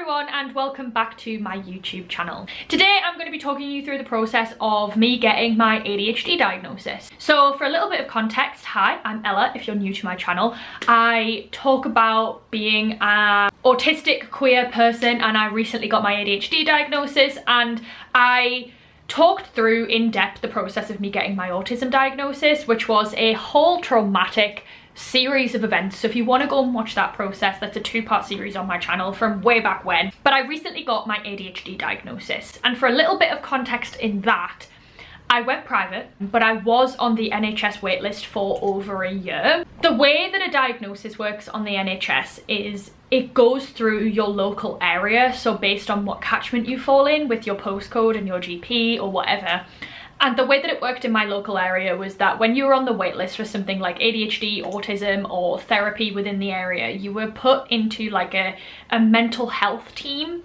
everyone and welcome back to my YouTube channel. Today I'm going to be talking you through the process of me getting my ADHD diagnosis. So for a little bit of context, hi, I'm Ella if you're new to my channel. I talk about being an autistic queer person and I recently got my ADHD diagnosis, and I talked through in depth the process of me getting my autism diagnosis, which was a whole traumatic series of events. So if you want to go and watch that process, that's a two-part series on my channel from way back when. But I recently got my ADHD diagnosis, and for a little bit of context in that, I went private, but I was on the NHS waitlist for over a year. The way that a diagnosis works on the NHS is it goes through your local area, so based on what catchment you fall in with your postcode and your GP or whatever. And the way that it worked in my local area was that when you were on the wait list for something like ADHD, autism, or therapy within the area, you were put into like a mental health team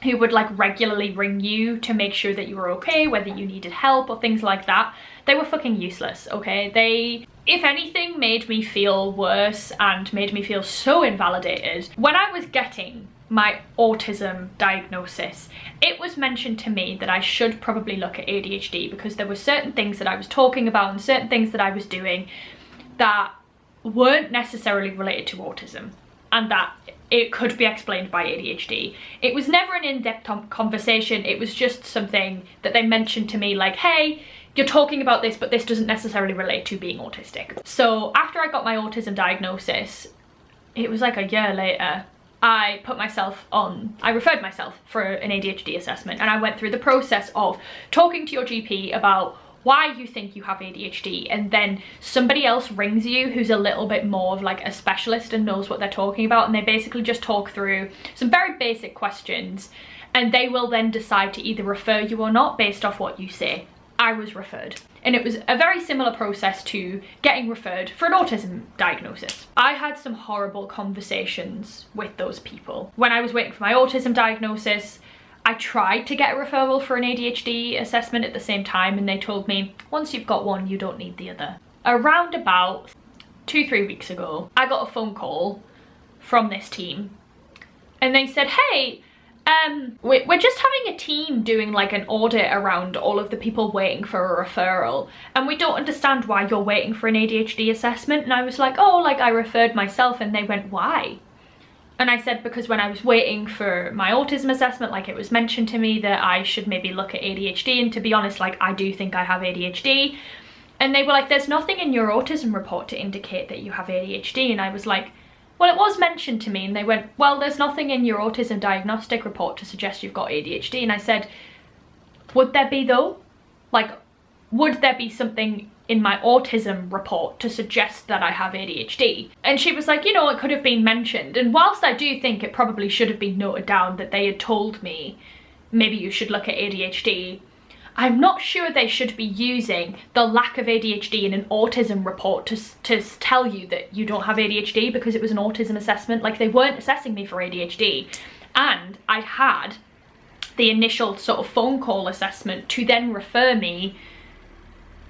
who would like regularly ring you to make sure that you were okay, whether you needed help or things like that. They were fucking useless, okay? They, if anything, made me feel worse and made me feel so invalidated. When I was getting my autism diagnosis, it was mentioned to me that I should probably look at ADHD because there were certain things that I was talking about and certain things that I was doing that weren't necessarily related to autism, and that it could be explained by ADHD. It was never an in-depth conversation. It was just something that they mentioned to me like, hey, you're talking about this, but this doesn't necessarily relate to being autistic. So after I got my autism diagnosis, it was like a year later, I referred myself for an ADHD assessment, and I went through the process of talking to your GP about why you think you have ADHD, and then somebody else rings you who's a little bit more of like a specialist and knows what they're talking about, and they basically just talk through some very basic questions, and they will then decide to either refer you or not based off what you say. I was referred, and it was a very similar process to getting referred for an autism diagnosis. I had some horrible conversations with those people. When I was waiting for my autism diagnosis, I tried to get a referral for an ADHD assessment at the same time, and they told me once you've got one you don't need the other. Around about 2-3 weeks ago, I got a phone call from this team, and they said, hey, we're just having a team doing like an audit around all of the people waiting for a referral, and we don't understand why you're waiting for an ADHD assessment. And I was like, oh, like I referred myself. And they went, why? And I said, because when I was waiting for my autism assessment, like it was mentioned to me that I should maybe look at ADHD, and to be honest, like I do think I have ADHD. And they were like, there's nothing in your autism report to indicate that you have ADHD. And I was like, well, it was mentioned to me. And they went, well, there's nothing in your autism diagnostic report to suggest you've got ADHD. And I said, would there be though? Like, would there be something in my autism report to suggest that I have ADHD? And she was like, you know, it could have been mentioned. And whilst I do think it probably should have been noted down that they had told me maybe you should look at ADHD, I'm not sure they should be using the lack of ADHD in an autism report to tell you that you don't have ADHD because it was an autism assessment. Like, they weren't assessing me for ADHD. And I had the initial sort of phone call assessment to then refer me,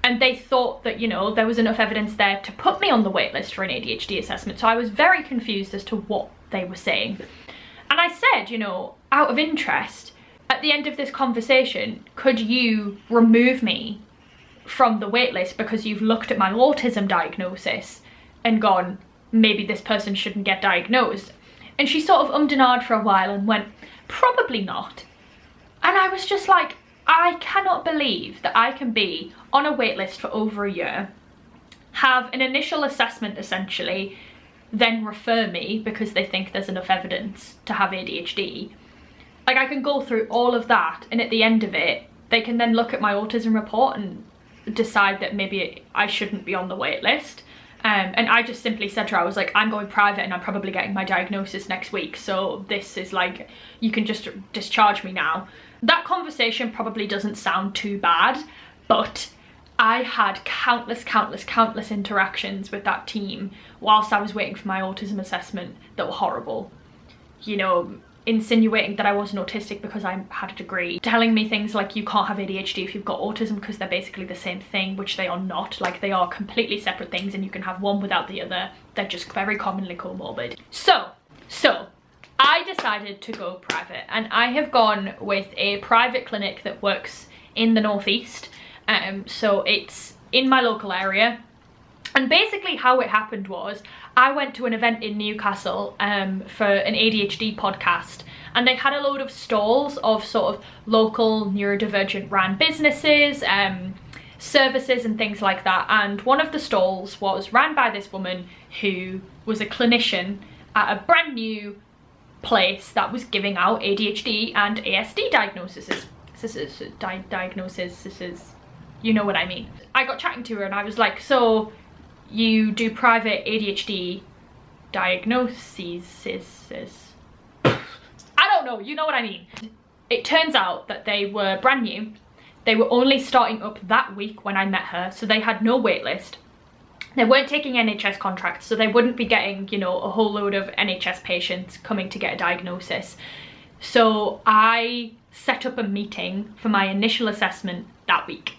and they thought that, you know, there was enough evidence there to put me on the wait list for an ADHD assessment. So I was very confused as to what they were saying. And I said, you know, out of interest, at the end of this conversation, could you remove me from the waitlist because you've looked at my autism diagnosis and gone, maybe this person shouldn't get diagnosed? And she sort of ummed and ahed for a while and went, probably not. And I was just like, I cannot believe that I can be on a waitlist for over a year, have an initial assessment essentially, then refer me because they think there's enough evidence to have ADHD. Like, I can go through all of that, and at the end of it, they can then look at my autism report and decide that maybe I shouldn't be on the wait list. And I just simply said to her, I was like, I'm going private and I'm probably getting my diagnosis next week. So this is like, you can just discharge me now. That conversation probably doesn't sound too bad, but I had countless interactions with that team whilst I was waiting for my autism assessment that were horrible. You know, insinuating that I wasn't autistic because I had a degree, telling me things like you can't have ADHD if you've got autism because they're basically the same thing, which they are not. Like, they are completely separate things and you can have one without the other. They're just very commonly comorbid. So I decided to go private, and I have gone with a private clinic that works in the northeast. So it's in my local area. And basically how it happened was I went to an event in Newcastle for an ADHD podcast, and they had a load of stalls of sort of local neurodivergent ran businesses, services and things like that. And one of the stalls was ran by this woman who was a clinician at a brand new place that was giving out ADHD and ASD diagnoses. You know what I mean. I got chatting to her and I was like, so you do private ADHD diagnoses? I don't know, you know what I mean. It turns out that they were brand new. They were only starting up that week when I met her, so they had no wait list. They weren't taking NHS contracts, so they wouldn't be getting, you know, a whole load of NHS patients coming to get a diagnosis. So I set up a meeting for my initial assessment that week.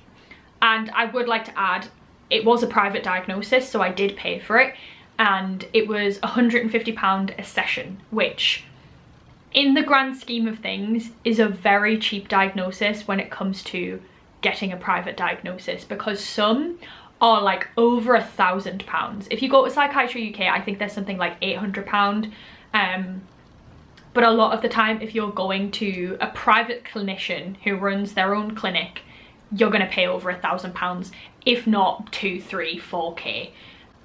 And I would like to add, it was a private diagnosis, so I did pay for it. And it was £150 a session, which in the grand scheme of things is a very cheap diagnosis when it comes to getting a private diagnosis, because some are like over £1,000. If you go to Psychiatry UK, I think there's something like £800. But a lot of the time, if you're going to a private clinician who runs their own clinic, you're going to pay over £1,000, if not 2, 3, 4k.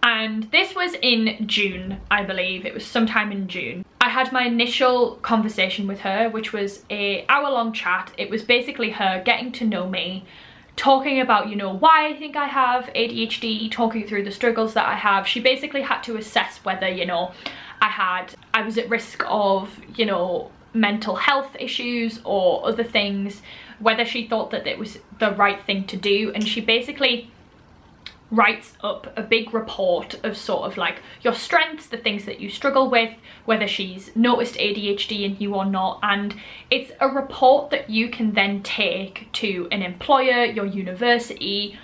And this was in June, I believe. It was sometime in June. I had my initial conversation with her, which was an hour-long chat. It was basically her getting to know me, talking about, you know, why I think I have ADHD, talking through the struggles that I have. She basically had to assess whether, you know, I was at risk of, you know, mental health issues or other things, whether she thought that it was the right thing to do. And she basically writes up a big report of sort of like your strengths, the things that you struggle with, whether she's noticed ADHD in you or not. And it's a report that you can then take to an employer, your university,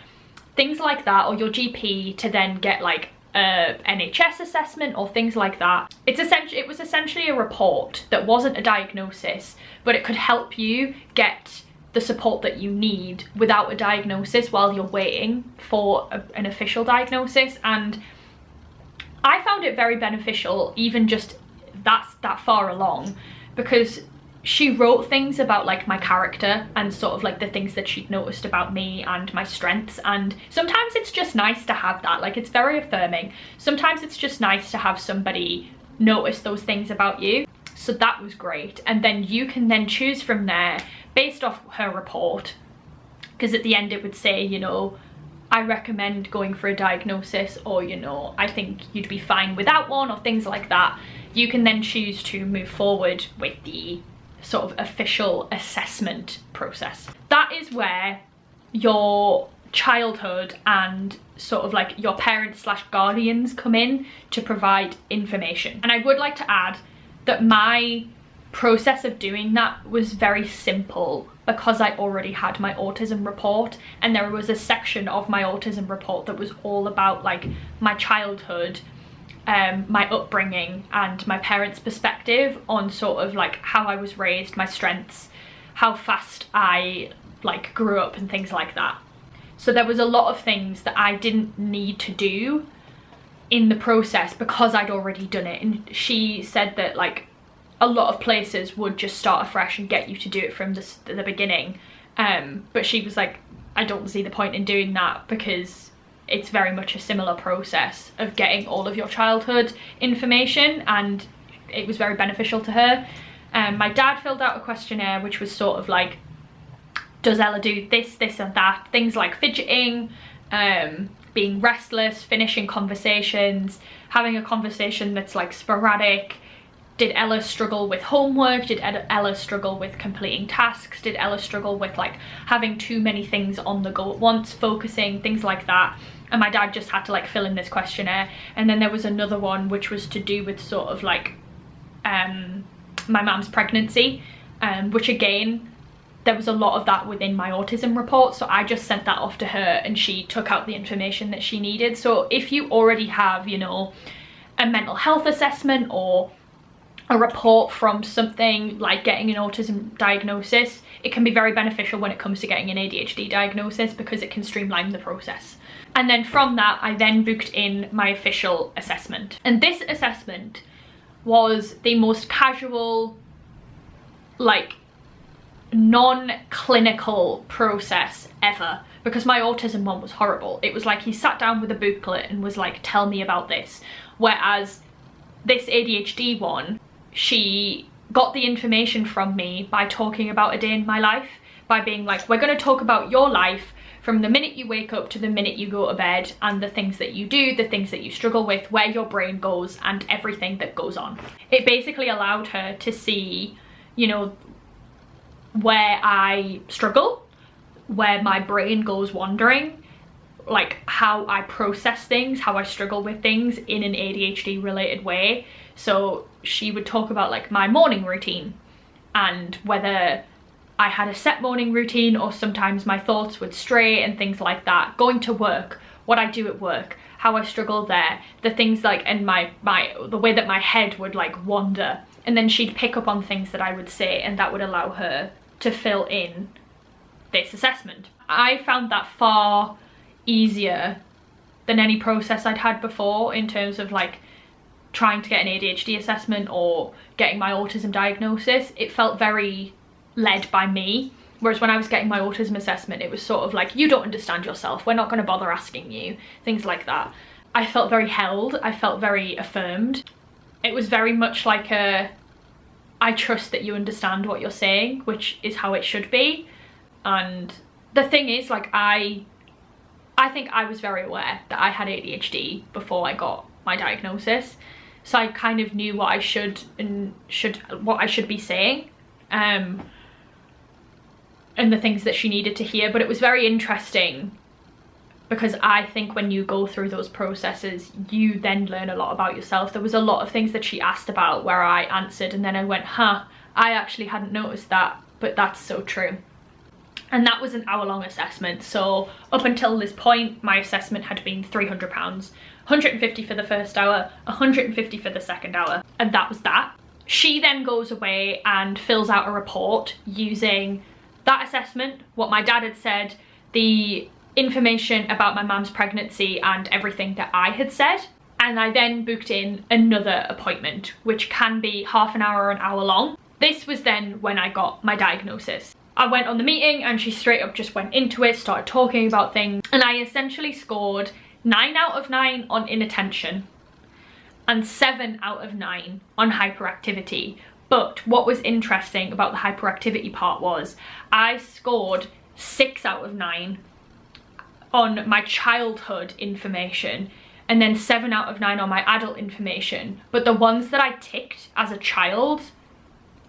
things like that, or your GP to then get like a NHS assessment or things like that. It was essentially a report that wasn't a diagnosis, but it could help you get the support that you need without a diagnosis while you're waiting for an official diagnosis. And I found it very beneficial, even just that far along, because she wrote things about like my character and sort of like the things that she'd noticed about me and my strengths. And sometimes it's just nice to have that, like it's very affirming. Sometimes it's just nice to have somebody notice those things about you. So that was great. And then you can then choose from there based off her report, because at the end it would say, you know, I recommend going for a diagnosis, or, you know, I think you'd be fine without one, or things like that. You can then choose to move forward with the sort of official assessment process. That is where your childhood and sort of like your parents / guardians come in to provide information. And I would like to add that my process of doing that was very simple, because I already had my autism report, and there was a section of my autism report that was all about like my childhood, my upbringing and my parents' perspective on sort of like how I was raised, my strengths, how fast I like grew up and things like that. So there was a lot of things that I didn't need to do in the process because I'd already done it. And she said that like a lot of places would just start afresh and get you to do it from the beginning. But she was like, I don't see the point in doing that, because it's very much a similar process of getting all of your childhood information, and it was very beneficial to her. My dad filled out a questionnaire which was sort of like, does Ella do this, this and that? Things like fidgeting, being restless, finishing conversations, having a conversation that's like sporadic. Did Ella struggle with homework? Did Ella struggle with completing tasks? Did Ella struggle with like having too many things on the go at once, focusing, things like that? And my dad just had to like fill in this questionnaire. And then there was another one which was to do with sort of like my mum's pregnancy, which again, there was a lot of that within my autism report, so I just sent that off to her and she took out the information that she needed. So if you already have, you know, a mental health assessment or a report from something like getting an autism diagnosis, it can be very beneficial when it comes to getting an ADHD diagnosis because it can streamline the process. And then from that, I then booked in my official assessment. And this assessment was the most casual, like, non-clinical process ever, because my autism one was horrible. It was like he sat down with a booklet and was like, tell me about this. Whereas this ADHD one, she got the information from me by talking about a day in my life, by being like, we're going to talk about your life from the minute you wake up to the minute you go to bed, and the things that you do, the things that you struggle with, where your brain goes, and everything that goes on. It basically allowed her to see, you know, where I struggle, where my brain goes wandering, like how I process things, how I struggle with things in an ADHD related way. So she would talk about like my morning routine and whether I had a set morning routine or sometimes my thoughts would stray and things like that. Going to work, what I do at work, how I struggle there, the things like, and the way that my head would like wander. And then she'd pick up on things that I would say, and that would allow her to fill in this assessment. I found that far easier than any process I'd had before in terms of like trying to get an ADHD assessment or getting my autism diagnosis. It felt very led by me, whereas when I was getting my autism assessment, it was sort of like, you don't understand yourself, we're not going to bother asking you, things like that. I felt very held, I felt very affirmed. It was very much like a, I trust that you understand what you're saying, which is how it should be. And the thing is, like, I think I was very aware that I had ADHD before I got my diagnosis, so I kind of knew what I should be saying, and the things that she needed to hear. But it was very interesting because I think when you go through those processes, you then learn a lot about yourself. There was a lot of things that she asked about where I answered and then I went, huh, I actually hadn't noticed that, but that's so true. And that was an hour-long assessment. So up until this point, my assessment had been £300, 150 for the first hour, 150 for the second hour, and that was that. She then goes away and fills out a report using that assessment, what my dad had said, the information about my mum's pregnancy and everything that I had said. And I then booked in another appointment, which can be half an hour or an hour long. This was then when I got my diagnosis. I went on the meeting and she straight up just went into it, started talking about things, and I essentially scored 9 out of 9 on inattention and 7 out of 9 on hyperactivity. But what was interesting about the hyperactivity part was I scored 6 out of 9 on my childhood information and then 7 out of 9 on my adult information. But the ones that I ticked as a child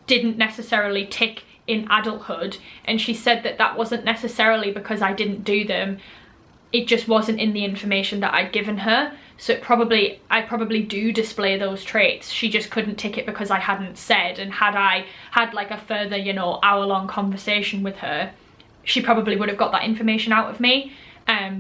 didn't necessarily tick in adulthood, and she said that that wasn't necessarily because I didn't do them, it just wasn't in the information that I'd given her. So I probably do display those traits, she just couldn't tick it because I hadn't said. And had I had like a further, you know, hour-long conversation with her, she probably would have got that information out of me.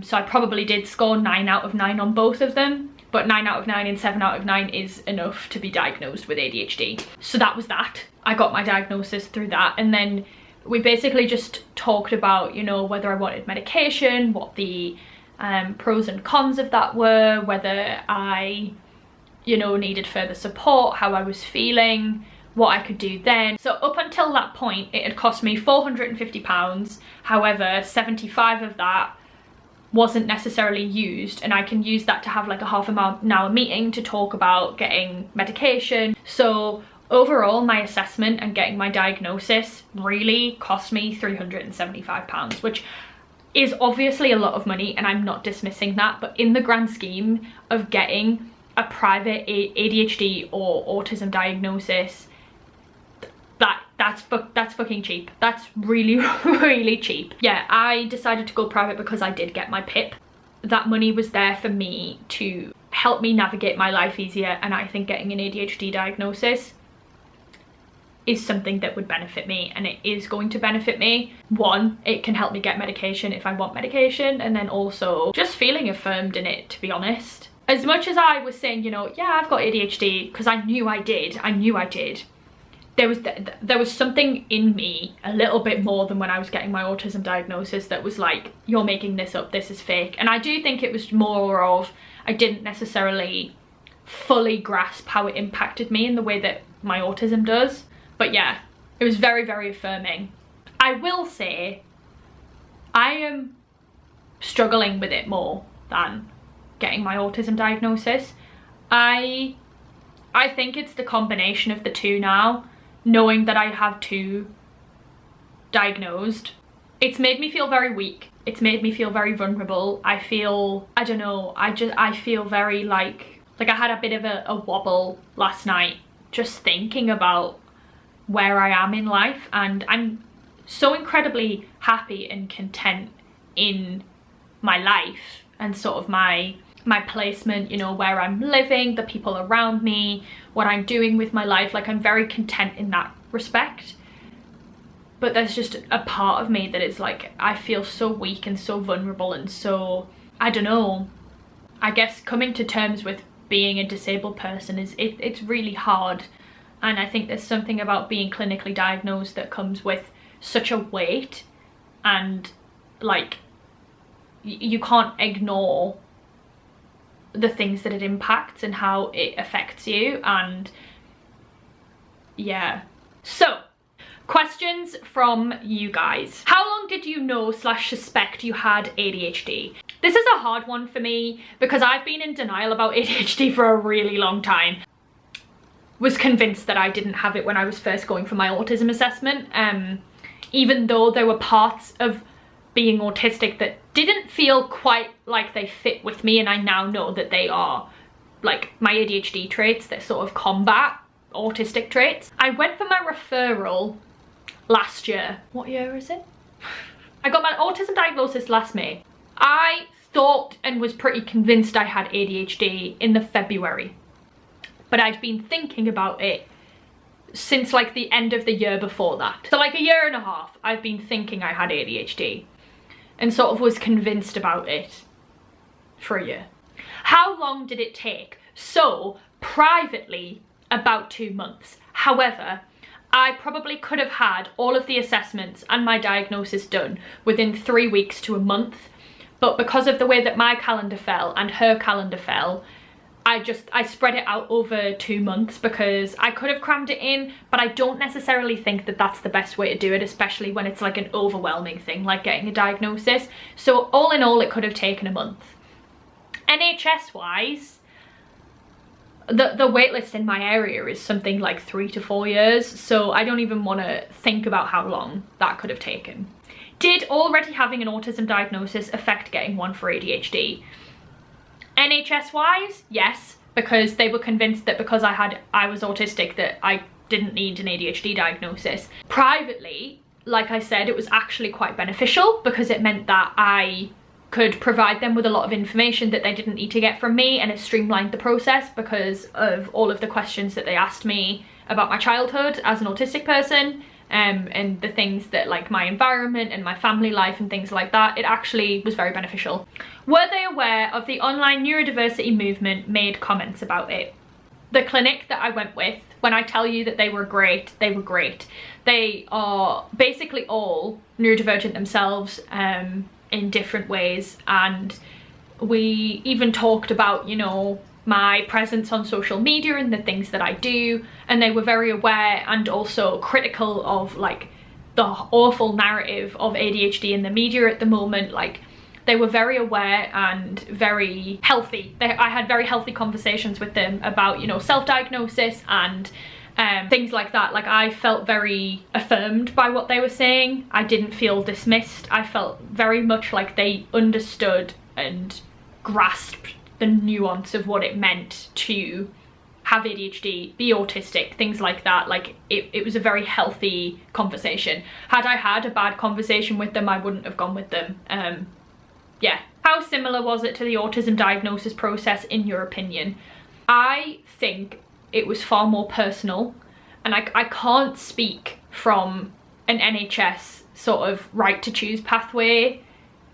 So I probably did score 9 out of 9 on both of them, but 9 out of 9 and 7 out of 9 is enough to be diagnosed with ADHD. So that was that. I got my diagnosis through that, and then we basically just talked about, you know, whether I wanted medication, what the pros and cons of that were, whether I, you know, needed further support, how I was feeling, what I could do then. So up until that point, it had cost me £450. However, 75 of that wasn't necessarily used, and I can use that to have like a half an hour meeting to talk about getting medication. So overall, my assessment and getting my diagnosis really cost me £375, which is obviously a lot of money, and I'm not dismissing that, but in the grand scheme of getting a private ADHD or autism diagnosis, that's fucking cheap. That's really, really cheap. Yeah, I decided to go private because I did get my PIP. That money was there for me to help me navigate my life easier, and I think getting an ADHD diagnosis is something that would benefit me, and it is going to benefit me. One, it can help me get medication if I want medication, and then also just feeling affirmed in it, to be honest. as much as I was saying, you know, yeah, I've got ADHD, because I knew I did, there was something in me a little bit more than when I was getting my autism diagnosis that was like, you're making this up, this is fake. And I do think it was more of, I didn't necessarily fully grasp how it impacted me in the way that my autism does. But yeah, it was very, very affirming. I will say I am struggling with it more than getting my autism diagnosis. I think it's the combination of the two now, knowing that I have two diagnosed. It's made me feel very weak. It's made me feel very vulnerable. I feel, I don't know, I feel very like I had a bit of a wobble last night just thinking about where I am in life, and I'm so incredibly happy and content in my life and sort of my placement, you know, where I'm living, the people around me, what I'm doing with my life. Like, I'm very content in that respect. But there's just a part of me that is like, I feel so weak and so vulnerable, and so, I don't know, I guess coming to terms with being a disabled person it's really hard. And I think there's something about being clinically diagnosed that comes with such a weight, and like, you can't ignore the things that it impacts and how it affects you. And yeah, so questions from you guys. How long did you know / suspect you had ADHD? This is a hard one for me because I've been in denial about ADHD for a really long time. Was convinced that I didn't have it when I was first going for my autism assessment, even though there were parts of being autistic that didn't feel quite like they fit with me, and I now know that they are like my ADHD traits that sort of combat autistic traits. I went for my referral last year. What year is it? I got my autism diagnosis last May. I thought and was pretty convinced I had ADHD in the February, but I'd been thinking about it since like the end of the year before that. So like a year and a half, I've been thinking I had ADHD and sort of was convinced about it for a year. How long did it take? So privately, about 2 months. However, I probably could have had all of the assessments and my diagnosis done within 3 weeks to a month. But because of the way that my calendar fell and her calendar fell, I spread it out over 2 months because I could have crammed it in, but I don't necessarily think that that's the best way to do it, especially when it's like an overwhelming thing like getting a diagnosis. So all in all, it could have taken a month. NHS wise, the wait list in my area is something like 3 to 4 years, so I don't even want to think about how long that could have taken. Did already having an autism diagnosis affect getting one for ADHD? NHS wise, yes, because they were convinced that because I was autistic that I didn't need an ADHD diagnosis. Privately, like I said, it was actually quite beneficial because it meant that I could provide them with a lot of information that they didn't need to get from me, and it streamlined the process because of all of the questions that they asked me about my childhood as an autistic person, and the things that like my environment and my family life and things like that. It actually was very beneficial. Were they aware of the online neurodiversity movement made comments about it? The clinic that I went with, when I tell you that they were great, they were great. They are basically all neurodivergent themselves in different ways, and we even talked about, you know, my presence on social media and the things that I do, and they were very aware and also critical of like the awful narrative of ADHD in the media at the moment. Like, they were very aware and very healthy. I had very healthy conversations with them about, you know, self-diagnosis and things like that. Like, I felt very affirmed by what they were saying. I didn't feel dismissed. I felt very much like they understood and grasped the nuance of what it meant to have ADHD, be autistic, things like that. Like, it was a very healthy conversation. Had I had a bad conversation with them, I wouldn't have gone with them. Yeah. How similar was it to the autism diagnosis process in your opinion? I think it was far more personal, and I can't speak from an NHS sort of right to choose pathway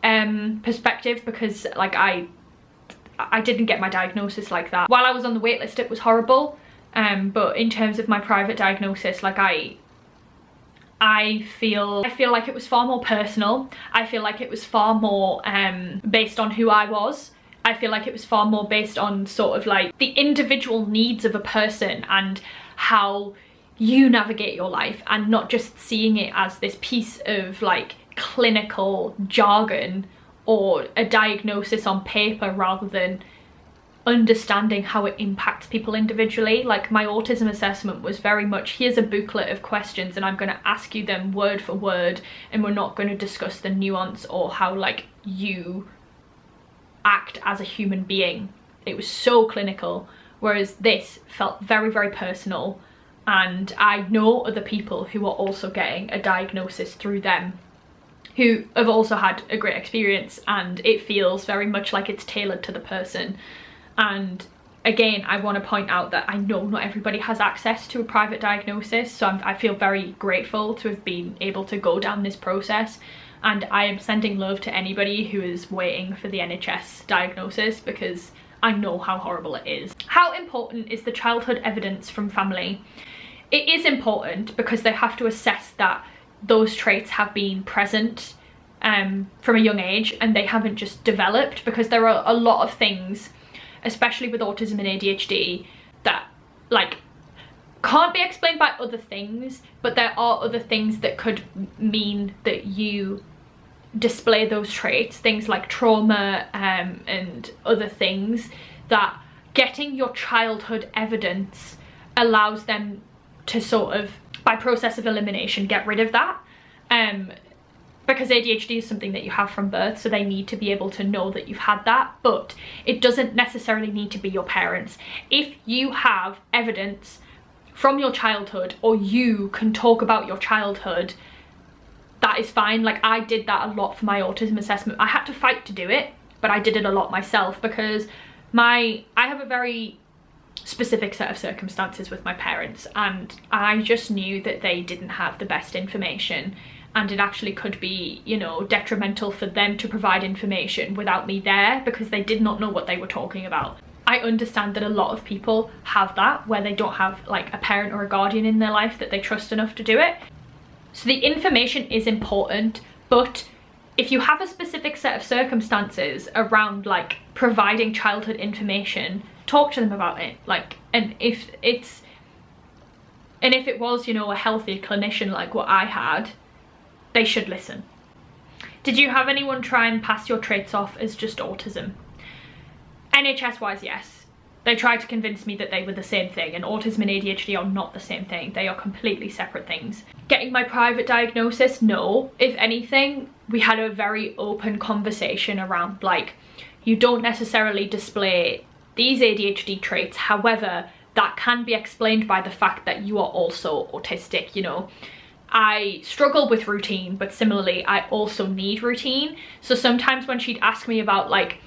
perspective, because like I didn't get my diagnosis like that. While I was on the wait list, it was horrible, but in terms of my private diagnosis, like I feel like it was far more personal. I feel like it was far more based on who I was. I feel like it was far more based on sort of like the individual needs of a person and how you navigate your life, and not just seeing it as this piece of like clinical jargon or a diagnosis on paper, rather than understanding how it impacts people individually. Like my autism assessment was very much, here's a booklet of questions and I'm going to ask you them word for word, and we're not going to discuss the nuance or how like you act as a human being. It was so clinical, whereas this felt very, very personal. And I know other people who are also getting a diagnosis through them who have also had a great experience, and it feels very much like it's tailored to the person. And again, I want to point out that I know not everybody has access to a private diagnosis, so I feel very grateful to have been able to go down this process. And I am sending love to anybody who is waiting for the NHS diagnosis, because I know how horrible it is. How important is the childhood evidence from family? It is important because they have to assess that those traits have been present from a young age and they haven't just developed, because there are a lot of things, especially with autism and ADHD, that like can't be explained by other things, but there are other things that could mean that you display those traits, things like trauma and other things, that getting your childhood evidence allows them to sort of, by process of elimination, get rid of that, because ADHD is something that you have from birth, so they need to be able to know that you've had that, but it doesn't necessarily need to be your parents. If you have evidence from your childhood, or you can talk about your childhood, that is fine. Like I did that a lot for my autism assessment. I had to fight to do it, but I did it a lot myself, because I have a very specific set of circumstances with my parents, and I just knew that they didn't have the best information, and it actually could be, you know, detrimental for them to provide information without me there, because they did not know what they were talking about. I understand that a lot of people have that, where they don't have like a parent or a guardian in their life that they trust enough to do it. So the information is important, but if you have a specific set of circumstances around like providing childhood information, talk to them about it. Like, and if it was, you know, a healthy clinician like what I had, they should listen. Did you have anyone try and pass your traits off as just autism? NHS wise, yes. They tried to convince me that they were the same thing, and autism and ADHD are not the same thing. They are completely separate things. Getting my private diagnosis, no. If anything, we had a very open conversation around like, you don't necessarily display these ADHD traits, however, that can be explained by the fact that you are also autistic, you know. I struggle with routine, but similarly, I also need routine. So sometimes when she'd ask me about like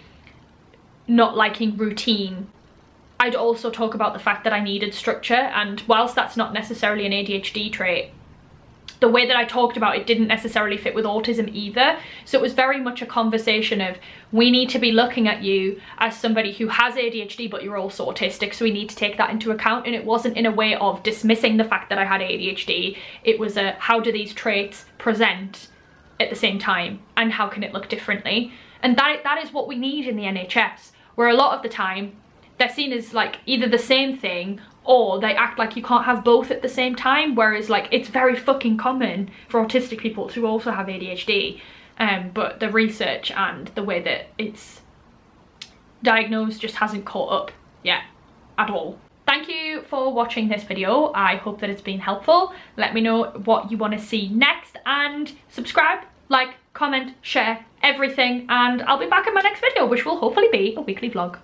not liking routine, I'd also talk about the fact that I needed structure, and whilst that's not necessarily an ADHD trait, the way that I talked about it didn't necessarily fit with autism either. So it was very much a conversation of, we need to be looking at you as somebody who has ADHD, but you're also autistic, so we need to take that into account. And it wasn't in a way of dismissing the fact that I had ADHD. It was a, how do these traits present at the same time, and how can it look differently? And that is what we need in the NHS, where a lot of the time they're seen as like either the same thing, or they act like you can't have both at the same time, whereas like it's very fucking common for autistic people to also have ADHD, but the research and the way that it's diagnosed just hasn't caught up yet at all. Thank you for watching this video. I hope that it's been helpful. Let me know what you want to see next, and subscribe, like, comment, share, everything, and I'll be back in my next video, which will hopefully be a weekly vlog.